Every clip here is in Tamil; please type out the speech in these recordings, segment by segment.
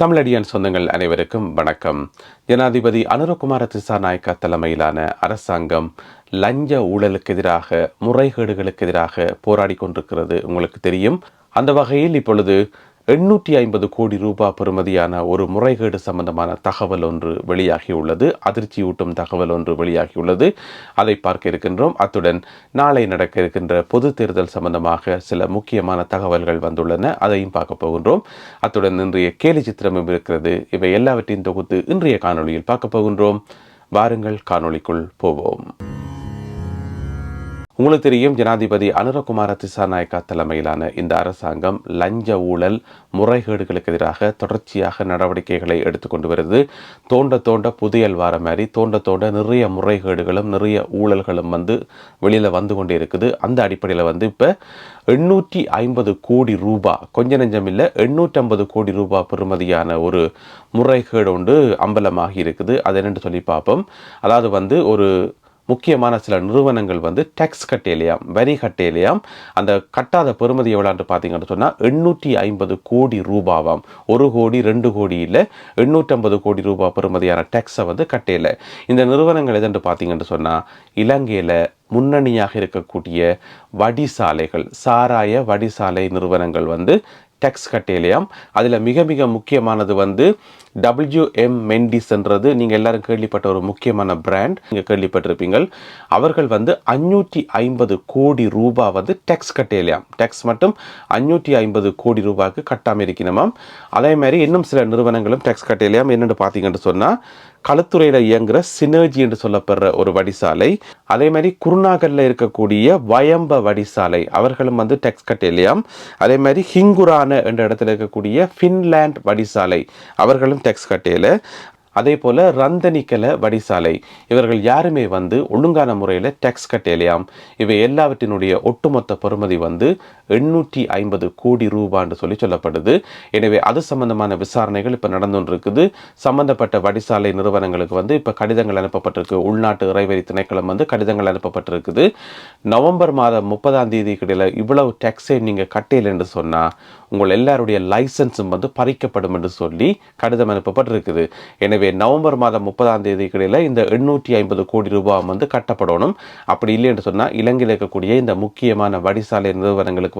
தமிழடியான் சொந்தங்கள் அனைவருக்கும் வணக்கம். ஜனாதிபதி அனுரகுமார திசாநாயக்க தலைமையிலான அரசாங்கம் லஞ்ச ஊழலுக்கு எதிராக, முறைகேடுகளுக்கு எதிராக போராடி கொண்டிருக்கிறது உங்களுக்கு தெரியும். அந்த வகையில் இப்பொழுது 850 கோடி ரூபாய் பெறுமதியான ஒரு முறைகேடு சம்பந்தமான தகவல் ஒன்று வெளியாகியுள்ளது. அதிர்ச்சியூட்டும் தகவல் ஒன்று வெளியாகியுள்ளது. அதை பார்க்க இருக்கின்றோம். அத்துடன் நாளை நடக்க இருக்கின்ற பொது தேர்தல் சம்பந்தமாக சில முக்கியமான தகவல்கள் வந்துள்ளன. அதையும் பார்க்க போகின்றோம். அத்துடன் இன்றைய கேலி சித்திரமும் இருக்கிறது. இவை எல்லாவற்றையும் தொகுத்து இன்றைய காணொளியில் பார்க்க போகின்றோம். வாருங்கள் காணொளிக்குள் போவோம். உங்களுக்கு தெரியும், ஜனாதிபதி அனுரகுமார திசாநாயக்க தலைமையிலான இந்த அரசாங்கம் லஞ்ச ஊழல் முறைகேடுகளுக்கு எதிராக தொடர்ச்சியாக நடவடிக்கைகளை எடுத்துக்கொண்டு வருது. தோண்ட புதையல் வார மாதிரி தோண்ட நிறைய முறைகேடுகளும் நிறைய ஊழல்களும் வெளியில் வந்து கொண்டே இருக்குது. அந்த அடிப்படையில் இப்போ 850 கோடி ரூபாய், கொஞ்ச நெஞ்சம் இல்லை, 850 கோடி ரூபாய் பெறுமதியான ஒரு முறைகேடு ஒன்று அம்பலமாகி இருக்குது. அது என்னென்று சொல்லி பார்ப்போம். அதாவது ஒரு முக்கியமான சில நிறுவனங்கள் டேக்ஸ் கட்டையிலையாம், வரி கட்டையிலையாம். அந்த கட்டாத பெறுமதி எவ்வளோன்னு பார்த்தீங்கன்னு சொன்னால் 850 கோடி ரூபாவாம். 1 கோடி 2 கோடி இல்லை, 850 கோடி ரூபாய் பெறுமதியான டேக்ஸை கட்டையில். இந்த நிறுவனங்கள் எதுன்னு பார்த்தீங்கன்னு சொன்னால் இலங்கையில் முன்னணியாக இருக்கக்கூடிய வடிசாலைகள், சாராய வடிசாலை நிறுவனங்கள் டேக்ஸ் கட்டையிலையாம். அதில் மிக மிக முக்கியமானது WM மெண்டிஸ் என்றது நீங்கள் எல்லாரும் கேள்விப்பட்ட ஒரு முக்கியமான பிராண்ட், நீங்கள் கேள்விப்பட்டிருப்பீங்கள். அவர்கள் 550 கோடி ரூபாய் டேக்ஸ் கட்டையிலையாம். டேக்ஸ் மட்டும் 550 கோடி ரூபாய்க்கு கட்டாமல் இருக்கணுமாம். அதே மாதிரி இன்னும் சில நிறுவனங்களும் டேக்ஸ் கட்டையிலையாம். என்னென்னு பார்த்தீங்கன்னு சொன்னால் களத்துறையில் இயங்குகிற சினர்ஜி என்று சொல்லப்படுற ஒரு வடிசாலை, அதே மாதிரி குருநாகலில் இருக்கக்கூடிய வயம்ப வடிசாலை, அவர்களும் டேக்ஸ் கட்டையிலையாம். அதே மாதிரி ஹிங்குரான என்ற இடத்துல இருக்கக்கூடிய ஃபின்லாண்ட் வடிசாலை, அவர்களும் டேக்ஸ் கட்டையில். அதே போல் ரந்தனிக்கல வடிசாலை, இவர்கள் யாருமே ஒழுங்கான முறையில் டேக்ஸ் கட்டையிலையாம். இவை எல்லாவற்றினுடைய ஒட்டுமொத்த பெறுமதி 850 கோடி ரூபான்னு சொல்லப்படுது. எனவே அது சம்பந்தமான விசாரணைகள் இப்போ நடந்து இருக்குது. சம்பந்தப்பட்ட வடிசாலை நிறுவனங்களுக்கு இப்போ கடிதங்கள் அனுப்பப்பட்டிருக்கு. உள்நாட்டு இறைவரி திணைக்களம் கடிதங்கள் அனுப்பப்பட்டிருக்குது. நவம்பர் மாதம் 30ஆம் தேதி கிடையில இவ்வளவு டேக்ஸை நீங்கள் கட்டையில் என்று சொன்னால் உங்கள் எல்லாருடைய லைசன்ஸும் பறிக்கப்படும் என்று சொல்லி கடிதம் அனுப்பப்பட்டிருக்குது. எனவே நவம்பர் மாதம் 30ஆம் தேதி கிடையில இந்த 850 கோடி ரூபாய் கட்டப்படணும். அப்படி இல்லை என்று சொன்னால் இலங்கையில் இருக்கக்கூடிய இந்த முக்கியமான வடிசாலை நிறுவனங்களுக்கு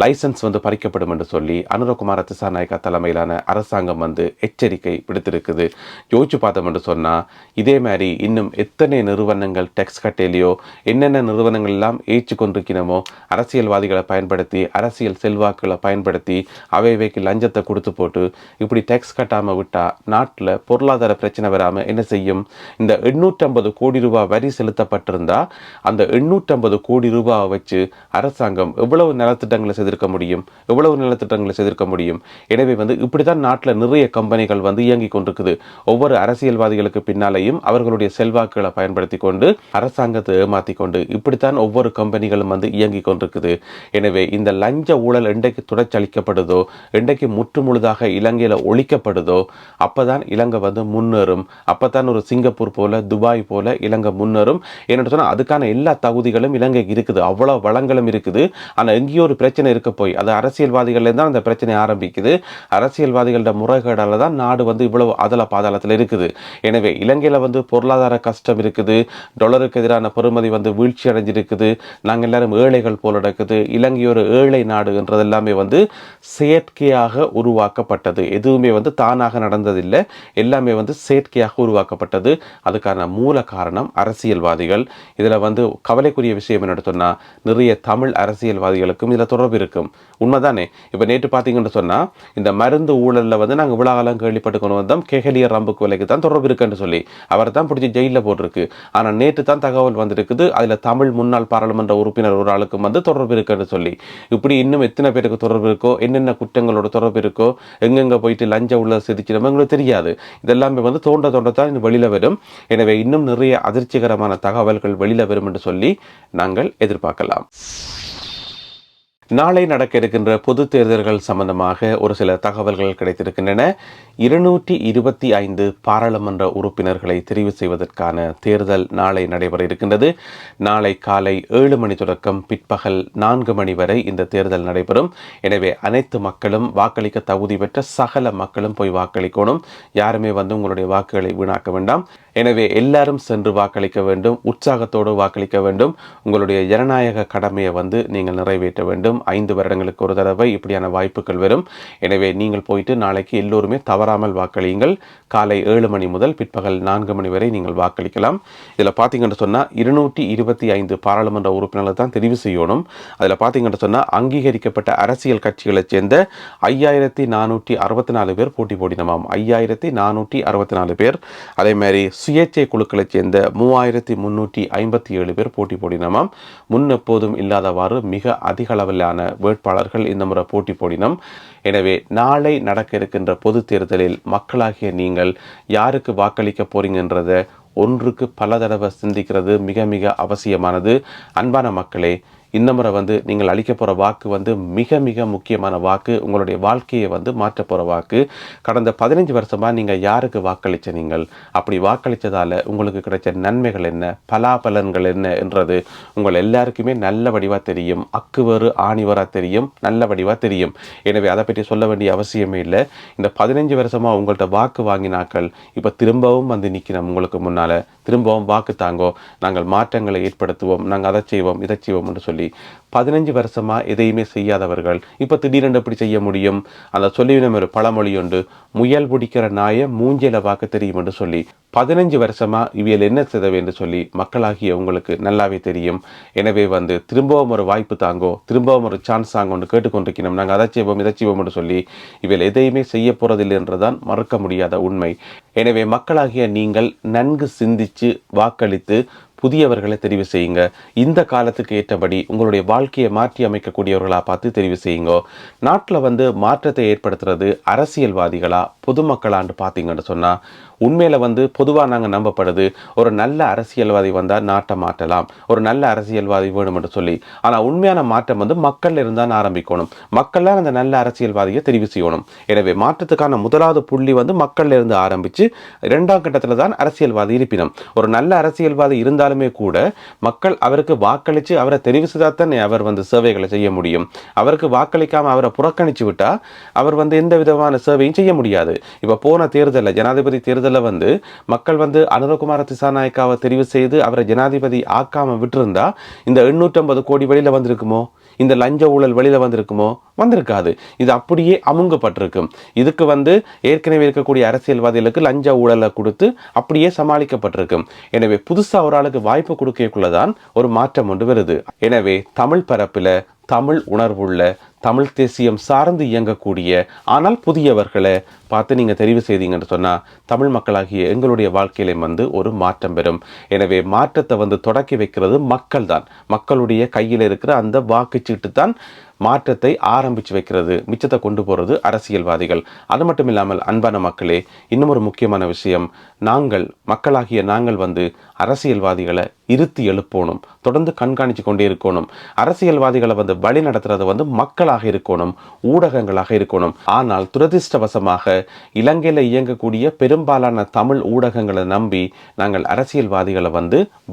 லைசன்ஸ் பறிக்கப்படும் என்று சொல்லி அனுரகுமார திசாநாயக்க தலைமையிலான அரசாங்கம் எச்சரிக்கை விடுத்திருக்குது. யோசிச்சு பார்த்தோம் என்று சொன்னால் இதே மாதிரி இன்னும் எத்தனை நிறுவனங்கள் டேக்ஸ் கட்டையிலையோ என்னென்ன நிறுவனங்கள் எல்லாம் ஏற்று கொண்டிருக்கணுமோ அரசியல்வாதிகளை பயன்படுத்தி, அரசியல் செல்வாக்களை பயன்படுத்தி அவைக்கு லஞ்சத்தை கொடுத்து போட்டு இப்படி டேக்ஸ் கட்டாமல் விட்டால் நாட்டில் பொருளாதார பிரச்சனை வராமல் என்ன செய்யும்? இந்த 850 கோடி ரூபாய் வரி செலுத்தப்பட்டிருந்தா அந்த 850 கோடி ரூபாயை வச்சு அரசாங்கம் எவ்வளவு நலத்திட்டங்களை செய்திருக்க முடியும்? எனவே இப்படித்தான் நாட்டில் நிறைய கம்பெனிகள் இயங்கி கொண்டிருக்குது. ஒவ்வொரு அரசியல்வாதிகளுக்கு பின்னாலேயும் அவர்களுடைய செல்வாக்குகளை பயன்படுத்தி கொண்டு அரசாங்கத்தை ஏமாற்றி கொண்டு இப்படித்தான் ஒவ்வொரு கம்பெனிகளும் இயங்கி கொண்டிருக்குது. எனவே இந்த லஞ்ச ஊழல் என்றைக்கு துடைச்சளிக்கப்படுதோ, என்றைக்கு முற்று முழுதாக இலங்கையில் ஒழிக்கப்படுதோ, அப்பதான் இலங்கை முன்னேறும். அப்பதான் ஒரு சிங்கப்பூர் போல, துபாய் போல இலங்கை முன்னேறும். என்ன சொன்னால் அதுக்கான எல்லா தகுதிகளும் இலங்கைக்கு இருக்குது, அவ்வளவு வளங்களும் இருக்குது. ஆனால் எங்கேயோ ஒரு பிரச்சனை இருக்க போய் அது அரசியல்வாதிகள் தான் அந்த பிரச்சனை ஆரம்பிக்குது. அரசியல்வாதிகளோட முறைகேடால தான் நாடு இவ்வளவு அதல பாதாளத்தில் இருக்குது. எனவே இலங்கையில் பொருளாதார கஷ்டம் இருக்குது. டாலருக்கு எதிரான பெறுமதி வீழ்ச்சி அடைஞ்சிருக்குது. நாங்கள் எல்லாரும் ஏழைகள் போல நடக்குது. இலங்கை ஒரு ஏழை நாடு என்றது எல்லாமே செயற்கையாக உருவாக்கப்பட்டது. எதுவுமே தானாக நடந்ததில்லை. எல்லாமே செயற்கையாக உருவாக்கப்பட்டது. அதுக்கான மூல காரணம் அரசியல்வாதிகள். இதில் கவலைக்குரிய விஷயம் என்ன சொன்னால் நிறைய தமிழ் அரசியல்வாதிகளுக்கும் இதில் தொடர்பு இருக்கும். உண்மைதானே? இப்போ நேற்று பார்த்தீங்கன்னு சொன்னால் இந்த மருந்து ஊழலில் நாங்கள் விழாவெல்லாம் கேள்விப்பட்டு கொண்டு வந்தோம். கெஹலியர் ரம்புக்கு விலைக்கு தான் தொடர்பு இருக்குன்னு சொல்லி அவரை தான் பிடிச்சி ஜெயிலில் போட்டிருக்கு. ஆனால் நேற்று தான் தகவல் வந்திருக்குது அதில் தமிழ் முன்னாள் பாராளுமன்ற உறுப்பினர் ஒரு ஆளுக்கும் தொடர்பு இருக்குன்னு சொல்லி. இப்படி இன்னும் எத்தனை பேருக்கு தொடர்பு இருக்கோ, என்னென்ன குற்றங்களோட தொடர்பு இருக்கோ, எங்கெங்கே போயிட்டு லஞ்ச உள்ள செதுச்சினமோ எங்களுக்கு தெரியாது. இதெல்லாமே தோண்டத்தான் வெளியில் வரும். எனவே இன்னும் நிறைய அதிர்ச்சிகரமான தகவல்கள் வெளியில் வரும் என்று சொல்லி நாங்கள் எதிர்பார்க்கலாம். நாளை நடக்க இருக்கின்ற பொது தேர்தல்கள் சம்பந்தமாக ஒரு சில தகவல்கள் கிடைத்திருக்கின்றன. 225 பாராளுமன்ற உறுப்பினர்களை தெரிவு செய்வதற்கான தேர்தல் நாளை நடைபெற இருக்கின்றது. நாளை காலை 7 மணி தொடக்கம் பிற்பகல் 4 மணி வரை இந்த தேர்தல் நடைபெறும். எனவே அனைத்து மக்களும் வாக்களிக்க தகுதி பெற்ற சகல மக்களும் போய் வாக்களிக்கணும். யாருமே உங்களுடைய வாக்குகளை வீணாக்க வேண்டாம். எனவே எல்லாரும் சென்று வாக்களிக்க வேண்டும். உற்சாகத்தோடு வாக்களிக்க வேண்டும். உங்களுடைய ஜனநாயக கடமையை நீங்கள் நிறைவேற்ற வேண்டும். 5 வருடங்களுக்கு ஒரு தடவை இப்படியான வாய்ப்புகள் வரும். எனவே நீங்கள் போயிட்டு நாளைக்கு எல்லோருமே தவறாமல் வாக்களியுங்கள். காலை 7 மணி முதல் பிற்பகல் 4 மணி வரை நீங்கள் வாக்களிக்கலாம். இதில் பார்த்தீங்கன்னு சொன்னால் 225 பாராளுமன்ற உறுப்பினர்கள் தான் தெரிவு செய்யணும். அதில் பார்த்தீங்கன்னு சொன்னால் அங்கீகரிக்கப்பட்ட அரசியல் கட்சிகளைச் சேர்ந்த 5464 பேர் போட்டி போடினமாம். 5464 பேர். அதே மாதிரி சுயேட்சை குழுக்களைச் சேர்ந்த 3357 பேர் போட்டி போடினமாம். முன்னெப்போதும் இல்லாதவாறு மிக அதிக அளவிலான வேட்பாளர்கள் இந்த முறை போட்டி போடினம். எனவே நாளை நடக்க இருக்கின்ற பொது தேர்தலில் மக்களாகிய நீங்கள் யாருக்கு வாக்களிக்க போறீங்கன்றதை ஒன்றுக்கு பல தடவை சிந்திக்கிறது மிக மிக அவசியமானது. அன்பான மக்களே, இந்த முறை நீங்கள் அளிக்க போகிற வாக்கு மிக மிக முக்கியமான வாக்கு. உங்களுடைய வாழ்க்கையை மாற்ற போகிற வாக்கு. கடந்த 15 வருஷமாக நீங்கள் யாருக்கு வாக்களித்த நீங்கள் அப்படி வாக்களித்ததால் உங்களுக்கு கிடைச்ச நன்மைகள் என்ன, பலாபலன்கள் என்ன என்றது உங்கள் எல்லாருக்குமே நல்ல வடிவாக தெரியும். அக்குவரு ஆணிவராக தெரியும், நல்ல வடிவாக தெரியும். எனவே அதை பற்றி சொல்ல வேண்டிய அவசியமே இல்லை. இந்த 15 வருஷமாக உங்கள்கிட்ட வாக்கு வாங்கினாக்கள் இப்போ திரும்பவும் நிற்கணும். உங்களுக்கு முன்னால் திரும்பவும் வாக்கு தாங்கோ, நாங்கள் மாற்றங்களை ஏற்படுத்துவோம், நாங்கள் அதை செய்வோம் இதை செய்வோம் என்று சொல்லி 15 வருஷமா எதையுமே செய்யாதவர்கள் இப்ப திடீரென்று எப்படி செய்ய முடியும்? அந்த சொல்லிவினம் ஒரு பழமொழி உண்டு, முயல் பிடிக்கிற நாயை மூஞ்சில வாக்கு தெரியும் என்று சொல்லி 15 வருஷமா இவியல் என்ன செய்தவை என்று சொல்லி மக்களாகிய உங்களுக்கு நல்லாவே தெரியும். எனவே திரும்பவும் ஒரு வாய்ப்பு தாங்கோ, திரும்பவும் ஒரு சான்ஸ் தாங்கோன்னு கேட்டுக்கொண்டிருக்கணும். நாங்கள் அதை செய்வோம் இதை செய்வோம் என்று சொல்லி இவியல் எதையுமே செய்ய போறதில்லை என்றுதான் மறுக்க முடியாத உண்மை. எனவே மக்களாகிய நீங்கள் நன்கு சிந்திச்சு வாக்களித்து புதியவர்களை தெரிவு செய்யுங்க. இந்த காலத்துக்கு ஏற்றபடி உங்களுடைய வாழ்க்கையை மாற்றி அமைக்கக்கூடியவர்களாக பார்த்து தெரிவு செய்யுங்க. நாட்டில் மாற்றத்தை ஏற்படுத்துறது அரசியல்வாதிகளா பொதுமக்களான்னு பார்த்தீங்கன்னு சொன்னால் உண்மையில் பொதுவாக நாங்கள் நம்பப்படுது ஒரு நல்ல அரசியல்வாதி வந்தால் நாட்டை மாற்றலாம், ஒரு நல்ல அரசியல்வாதி வேணும் என்று சொல்லி. ஆனால் உண்மையான மாற்றம் மக்கள் இருந்தால் ஆரம்பிக்கணும். மக்கள்லாம் அந்த நல்ல அரசியல்வாதியை தெரிவு செய்யணும். எனவே மாற்றத்துக்கான முதலாவது புள்ளி மக்கள் இருந்து ஆரம்பித்து 2ஆம் கட்டத்தில் தான் அரசியல்வாதி இருப்பினும். ஒரு நல்ல அரசியல்வாதி இருந்தாலுமே கூட மக்கள் அவருக்கு வாக்களித்து அவரை தெரிவு செய்தால் தான் அவர் சேவைகளை செய்ய முடியும். அவருக்கு வாக்களிக்காமல் அவரை புறக்கணித்து விட்டால் அவர் எந்த விதமான சேவையும் செய்ய முடியாது. இப்போ போன தேர்தலில் ஜனாதிபதி தேர்தலில் மக்கள் அனுரகுமார திசாநாயக்காவை தெரிவு செய்து அவரை ஜனாதிபதி ஆக்காம விட்டிருந்தா இந்த 850 கோடி வெளியில வந்திருக்குமோ? இந்த லஞ்ச ஊழல் வெளியில வந்திருக்குமோ? வந்திருக்காது. இது அப்படியே அமுங்கப்பட்டிருக்கும். இதுக்கு ஏற்கனவே இருக்கக்கூடிய அரசியல்வாதிகளுக்கு லஞ்ச ஊழலை கொடுத்து அப்படியே சமாளிக்கப்பட்டிருக்கும். எனவே புதுசா ஒரு ஆளுக்கு வாய்ப்பு கொடுக்கக்குள்ளதான் ஒரு மாற்றம் ஒன்று வருது. எனவே தமிழ் பரப்பில் தமிழ் உணர்வுள்ள தமிழ் தேசியம் சார்ந்து இயங்கக்கூடிய ஆனால் புதியவர்களை பார்த்து நீங்கள் தெரிவு செய்தீங்கன்னு சொன்னால் தமிழ் மக்களாகிய எங்களுடைய வாழ்க்கையிலே ஒரு மாற்றம் பெறும். எனவே மாற்றத்தை தொடக்கி வைக்கிறது மக்கள் தான். மக்களுடைய கையில் இருக்கிற அந்த வாக்குச்சீட்டு தான் மாற்றத்தை ஆரம்பித்து வைக்கிறது. மிச்சத்தை கொண்டு போகிறது அரசியல்வாதிகள். அது மட்டும் இல்லாமல் அன்பான மக்களே, இன்னும் ஒரு முக்கியமான விஷயம், மக்களாகிய நாங்கள் அரசியல்வாதிகளை இருத்தி எழுப்பணும், தொடர்ந்து கண்காணித்து கொண்டே இருக்கணும். அரசியல்வாதிகளை வழி நடத்துறது மக்களாக இருக்கணும், ஊடகங்களாக இருக்கணும். ஆனால் துரதிர்ஷ்டவசமாக இலங்கையில் இயங்கக்கூடிய பெரும்பாலான தமிழ் ஊடகங்களை நம்பி நாங்கள் அரசியல்வாதிகளை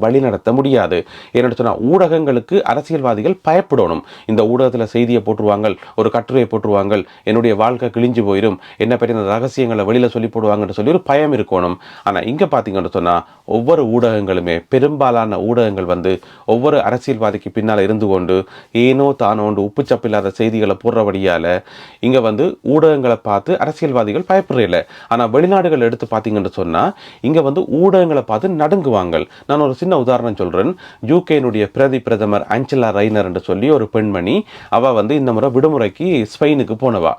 வழி நடத்த முடியாது. ஏன்னு சொன்னால் ஊடகங்களுக்கு அரசியல்வாதிகள் பயப்படணும். இந்த ஊடகத்தில் செய்தியை போட்டுருவாங்க, ஒரு கட்டுரையை போட்டுருவாங்க, என்னுடைய வாழ்க்கை கிழிஞ்சு போயிடும், என்ன பற்றி ரகசியங்களை வெளியில் சொல்லி போடுவாங்கன்னு சொல்லி ஒரு பயம் இருக்கணும். ஆனால் இங்கே பார்த்தீங்கன்னு சொன்னால் ஒவ்வொரு ஊடகங்களுமே பெரும்பாலான ஊடகங்கள் ஒவ்வொரு அரசியல்வாதிக்கு பின்னால் இருந்து கொண்டு ஏனோ தானோண்டு உப்புச்சப்பில்லாத செய்திகளை போடுறபடியால் இங்கே ஊடகங்களை பார்த்து அரசியல்வாதிகள் பயப்படுறதில்லை. ஆனால் வெளிநாடுகள் எடுத்து பார்த்தீங்கன்னு சொன்னால் இங்கே ஊடகங்களை பார்த்து நடுங்குவாங்க. நான் ஒரு சின்ன உதாரணம் சொல்கிறேன். யூகேனுடைய பிரதமர் ஆஞ்சலா ரைனர் என்று சொல்லி ஒரு பெண்மணி, அவள் இந்த முறை விடுமுறைக்கு ஸ்பெயினுக்கு போனவா.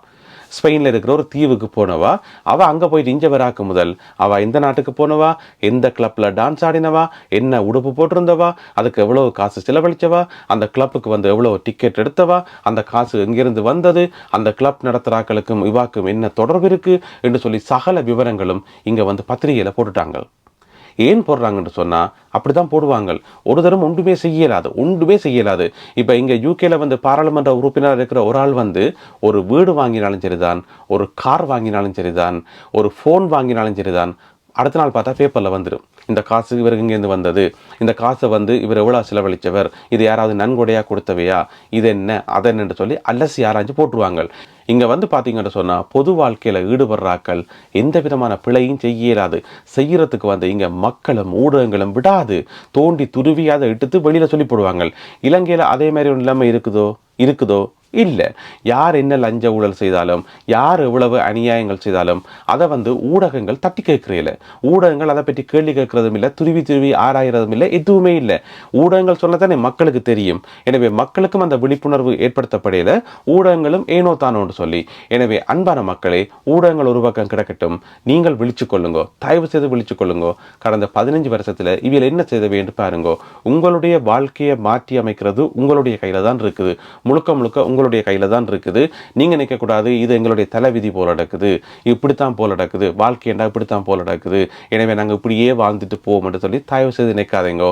ஸ்பெயினில் இருக்கிற ஒரு தீவுக்கு போனவா. அவள் அங்கே போயிட்டு இஞ்ச வராக்கு முதல் அவள் எந்த நாட்டுக்கு போனவா, எந்த கிளப்பில் டான்ஸ் ஆடினவா, என்ன உடுப்பு போட்டிருந்தவா, அதுக்கு எவ்வளோ காசு செலவழிச்சவா, அந்த கிளப்புக்கு எவ்வளோ டிக்கெட் எடுத்தவா, அந்த காசு எங்கிருந்து வந்தது, அந்த கிளப் நடத்துகிறாக்களுக்கும் இவாக்கும் என்ன தொடர்பு இருக்குது என்று சொல்லி சகல விவரங்களும் இங்கே பத்திரிகையில் போட்டுட்டாங்க. ஏன் போடுறாங்கன்னு சொன்னால் அப்படி தான் போடுவாங்க. ஒரு தரம் ஒன்றுமே செய்யலாது. இப்போ இங்கே யூகேல வந்து பாராளுமன்ற உறுப்பினர் இருக்கிற ஒரு ஆள் வந்து ஒரு வீடு வாங்கினாலும் சரிதான், ஒரு கார் வாங்கினாலும் சரிதான், ஒரு ஃபோன் வாங்கினாலும் சரிதான், அடுத்த நாள் பார்த்தா பேப்பரில் வந்துடும், இந்த காசு இவருக்கு இங்கேருந்து வந்தது, இந்த காசை வந்து இவர் எவ்வளோ செலவழித்தவர், இது யாராவது நன்கொடையாக கொடுத்தவையா, இது என்ன அது என்னன்னு சொல்லி அலசி ஆராய்ச்சி போட்டுருவாங்க. இங்கே வந்து பார்த்தீங்கன்னு சொன்னால் பொது வாழ்க்கையில் ஈடுபடுறாக்கள் எந்த விதமான பிழையும் செய்யலாது. செய்யறதுக்கு வந்து இங்கே மக்களும் ஊடகங்களும் விடாது தோண்டி துருவி அதை எடுத்து வெளியில் சொல்லி போடுவாங்க. இலங்கையில் அதே மாதிரி ஒரு நிலைமை இருக்குதோ இல்லை. யார் என்ன லஞ்ச ஊழல் செய்தாலும், யார் எவ்வளவு அநியாயங்கள் செய்தாலும் அதை வந்து ஊடகங்கள் தட்டி கேட்கிறதில்ல. ஊடகங்கள் அதை பற்றி கேள்வி கேட்கறதும் இல்லை, துருவி ஆராயறதும் இல்லை, எதுவுமே இல்லை. ஊடகங்கள் சொன்னதானே மக்களுக்கு தெரியும். எனவே மக்களுக்கும் அந்த விழிப்புணர்வு ஏற்படுத்தப்படையில ஊடகங்களும் ஏனோ தானோன்னு சொல்லி. எனவே அன்பான மக்களே, ஊடகங்கள் ஒரு பக்கம் கிடக்கட்டும், நீங்கள் விழிச்சு கொள்ளுங்கோ, தயவு செய்து விழிச்சு கொள்ளுங்கோ. கடந்த 15 வருஷத்துல இவையில் என்ன செய்த வேண்டும் பாருங்கோ. உங்களுடைய வாழ்க்கையை மாற்றி அமைக்கிறது உங்களுடைய கையில தான் இருக்குது, முழுக்க உங்களுடைய கையில தான் இருக்குது. நீங்க நினைக்கக்கூடாது இது எங்களுடைய தலைவிதி போல நடக்குது, இப்படித்தான் போல நடக்குது, வாழ்க்கையண்டா இப்படித்தான் போல நடக்குது, எனவே நாங்கள் இப்படியே வாழ்ந்துட்டு போவோம் என்று சொல்லி தயவு செய்து நினைக்காதீங்க.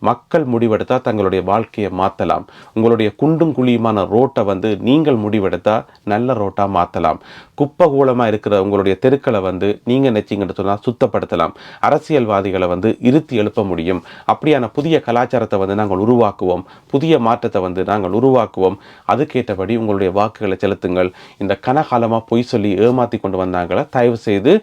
மக்கள் முடிவெடுத்தா தங்களுடைய வாழ்க்கையை மாற்றலாம். உங்களுடைய குண்டும் குழியுமான ரோட்டை வந்து நீங்கள் முடிவெடுத்தா நல்ல ரோட்டா மாற்றலாம். குப்பை கூலமா இருக்கிற உங்களுடைய தெருக்களை வந்து நீங்க நினைச்சிங்கன்னு சொன்னா சுத்தப்படுத்தலாம். அரசியல்வாதிகளை வந்து இருத்தி எழுப்ப முடியும். அப்படியான புதிய கலாச்சாரத்தை வந்து நாங்கள் உருவாக்குவோம், புதிய மாற்றத்தை வந்து நாங்கள் உருவாக்குவோம். அதுக்கேற்றபடி உங்களுடைய வாக்குகளை செலுத்துங்கள். இந்த கனகாலமாக பொய் சொல்லி ஏமாற்றி கொண்டு வந்தாங்கள தயவு செய்து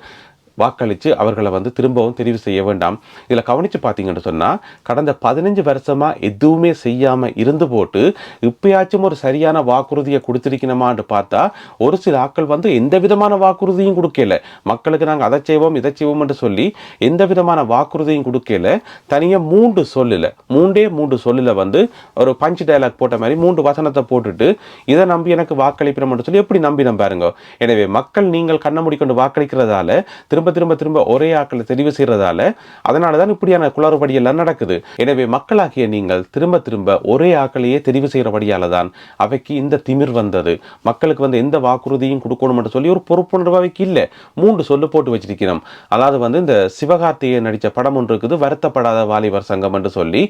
வாக்களித்து அவர்களை வந்து திரும்பவும் தெரிவு செய்ய வேண்டாம். இதில் கவனித்து பார்த்தீங்கன்னு சொன்னால் கடந்த 15 வருஷமாக எதுவுமே செய்யாமல் இருந்து போட்டு இப்பயாச்சும் ஒரு சரியான வாக்குறுதியை கொடுத்துருக்கணுமான்னு பார்த்தா ஒரு சில ஆட்கள் வந்து எந்த விதமான வாக்குறுதியும் கொடுக்கல. மக்களுக்கு நாங்கள் அதை செய்வோம் இதை செய்வோம் என்று சொல்லி எந்த விதமான வாக்குறுதியும் கொடுக்கல. தனியாக 3 சொல்லில் வந்து ஒரு பஞ்ச் டயலாக் போட்ட மாதிரி 3 வசனத்தை போட்டுட்டு இதை நம்பி எனக்கு வாக்களிப்பினோம்னு சொல்லி எப்படி நம்பி பாருங்க. எனவே மக்கள் நீங்கள் கண்ண மூடிக்கொண்டு வாக்களிக்கிறதால திரும்ப ஒரே ஆக்களை தெரிவு செய்யறதால அதனால தான் இப்படியான குளறுபடி எல்லாம் நடக்குது. எனவே மக்களாகிய நீங்கள் திரும்ப ஒரே ஆக்களையே தெரிவு செய்யறபடியால தான் அவைக்கு இந்த திமிர் வந்தது. மக்களுக்கு வந்து எந்த வாக்குறுதியும் கொடுக்கணும் என்று சொல்லி ஒரு பொறுப்புணர்வு அவைக்கு இல்லை. 3 சொல்லு போட்டு வச்சிருக்கிறோம். அதாவது வந்து இந்த சிவகார்த்திகேயன் நடித்த படம் ஒன்று இருக்குது, வருத்தப்படாத வாலிபர் சங்கம் என்று சொல்லி.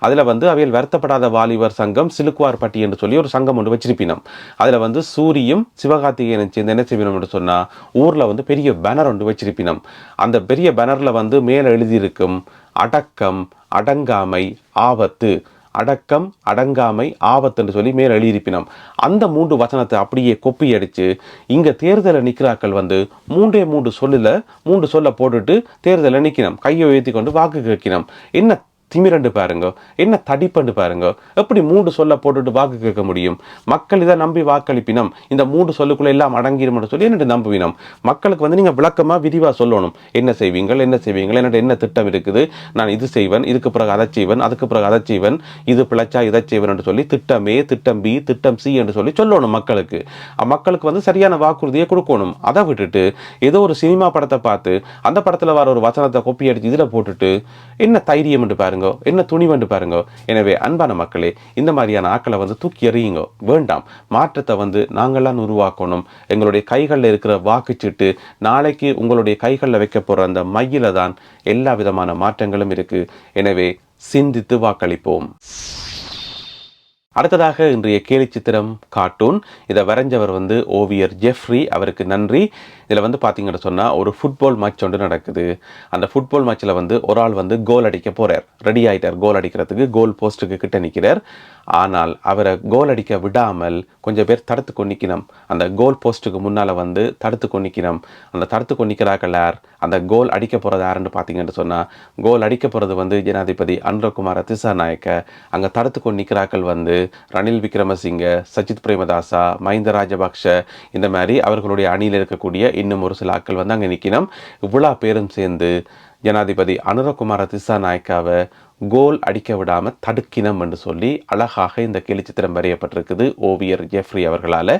அதுல வந்து அவையில் வருத்தப்படாத வாலிபர் சங்கம் சிலுக்குவார் பட்டி என்று சொல்லி ஒரு சங்கம் ஒன்று வச்சிருப்பினோம். அதுல வந்து சூரியும் சிவகார்த்திகேயனும் சேர்ந்து என்ன செய்யணும் என்று சொன்னா ஊர்ல வந்து பெரிய பேனர் ஒன்று வச்சிருப்பினோம். அந்த பெரிய பேனர்ல வந்து மேல எழுதியிருக்கும் அடக்கம் அடங்காமை ஆபத்து, அடக்கம் அடங்காமை ஆபத்து என்று சொல்லி மேல் எழுதியிருப்பினோம். அந்த 3 வசனத்தை அப்படியே கொப்பி அடிச்சு இங்க தேர்தலை நிற்கிறாக்கள் வந்து 3 சொல்ல போட்டுட்டு தேர்தலை நிற்கணும், கையை உயர்த்தி கொண்டு வாக்கு கேட்கணும். என்ன திமிரண்டு பாருங்க, என்ன தடிப்பண்டு பாருங்க. எப்படி 3 சொல்ல போட்டுட்டு வாக்கு கேட்க முடியும்? மக்கள் இதை நம்பி வாக்களிப்பினம். இந்த 3 சொல்லுக்குள்ள எல்லாம் அடங்கிடும் சொல்லி என்னட்டு நம்புவினம். மக்களுக்கு வந்து நீங்க விளக்கமா விரிவா சொல்லணும். என்ன செய்வீங்கள் என்னட்டு என்ன திட்டம் இருக்குது, நான் இது செய்வேன், இதுக்கு பிறகு அதை செய்வேன், அதுக்கு பிறகு அதை செய்வேன், இது பிழைச்சா இதை செய்வேன் என்று சொல்லி திட்டம் A, திட்டம் B, திட்டம் C என்று சொல்லி சொல்லணும் மக்களுக்கு. மக்களுக்கு வந்து சரியான வாக்குறுதியை கொடுக்கணும். அதை விட்டுட்டு ஏதோ ஒரு சினிமா படத்தை பார்த்து அந்த படத்துல வர ஒரு வசனத்தை கொப்பி அடிச்சு இதுல போட்டுட்டு என்ன தைரியம் என்று பாருங்க, என்ன துணிவண்டு பாருங்க. எனவே அன்பான மக்களே, இந்த மாதிரியான ஆக்களை வந்து தூக்கி எறியுங்க, வேண்டாம். மாற்றத்தை வந்து நாங்களாம் உருவாக்கணும். எங்களுடைய கைகளில் இருக்கிற வாக்குச்சீட்டு நாளைக்கு உங்களுடைய கைகளில் வைக்க போற அந்த மையில தான் எல்லா விதமான மாற்றங்களும் இருக்கு. எனவே சிந்தித்து வாக்களிப்போம். அடுத்ததாக இன்றைய கேலி சித்திரம் கார்ட்டூன். இதை வரைஞ்சவர் வந்து ஓவியர் ஜெஃப்ரி, அவருக்கு நன்றி. இதில் வந்து பார்த்தீங்கன்னு சொன்னால் ஒரு ஃபுட்பால் மேட்ச் ஒன்று நடக்குது. அந்த ஃபுட்பால் மேட்ச்சில் வந்து ஒரு ஆள் வந்து கோல் அடிக்க போகிறார், ரெடி ஆகிட்டார் கோல் அடிக்கிறதுக்கு, கோல் போஸ்ட்டுக்கு கிட்ட நிற்கிறார். ஆனால் அவரை கோல் அடிக்க விடாமல் கொஞ்சம் பேர் தடுத்து கொண்டிக்கணும். அந்த கோல் போஸ்ட்டுக்கு முன்னால் வந்து தடுத்து கொண்டிக்கணும். அந்த தடுத்து கொண்டிக்கிறார்கள் யார்? அந்த கோல் அடிக்க போகிறது யாருன்னு பார்த்தீங்கன்னு சொன்னால் கோல் அடிக்க போகிறது வந்து ஜனாதிபதி அனுரகுமார திசாநாயக்க. அங்கே தடுத்து கொண்டிக்கிறார்கள் வந்து ரணில் விக்ரமசிங்க, சஜித் பிரேமதாசா, மஹிந்த ராஜபக்ஷ, இந்த மாதிரி அவர்களுடைய அணியில் இருக்கக்கூடிய இன்னும் ஒரு சில ஆட்கள் வந்து அங்கே நிற்கணும். இவ்வளோ பேரும் சேர்ந்து ஜனாதிபதி அனுரகுமார திசாநாயக்காவை கோல் அடிக்க விடாமல் தடுக்கினம் என்று சொல்லி அழகாக இந்த கேலி சித்திரம் வரையப்பட்டிருக்குது ஓவியர் ஜெஃப்ரி அவர்களால்.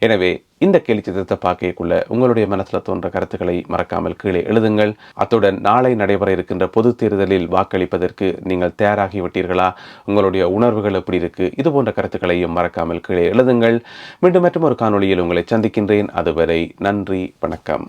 எனவே இந்த கேலி சித்திரத்தை பார்க்கக்குள்ள உங்களுடைய மனசில் தோன்ற கருத்துக்களை மறக்காமல் கீழே எழுதுங்கள். அத்துடன் நாளை நடைபெற இருக்கின்ற பொது தேர்தலில் வாக்களிப்பதற்கு நீங்கள் தயாராகிவிட்டீர்களா? உங்களுடைய உணர்வுகள் எப்படி இருக்கு? இது போன்ற கருத்துக்களையும் மறக்காமல் கீழே எழுதுங்கள். மீண்டும் மற்றும் ஒரு காணொளியில் உங்களை சந்திக்கின்றேன். அதுவரை நன்றி, வணக்கம்.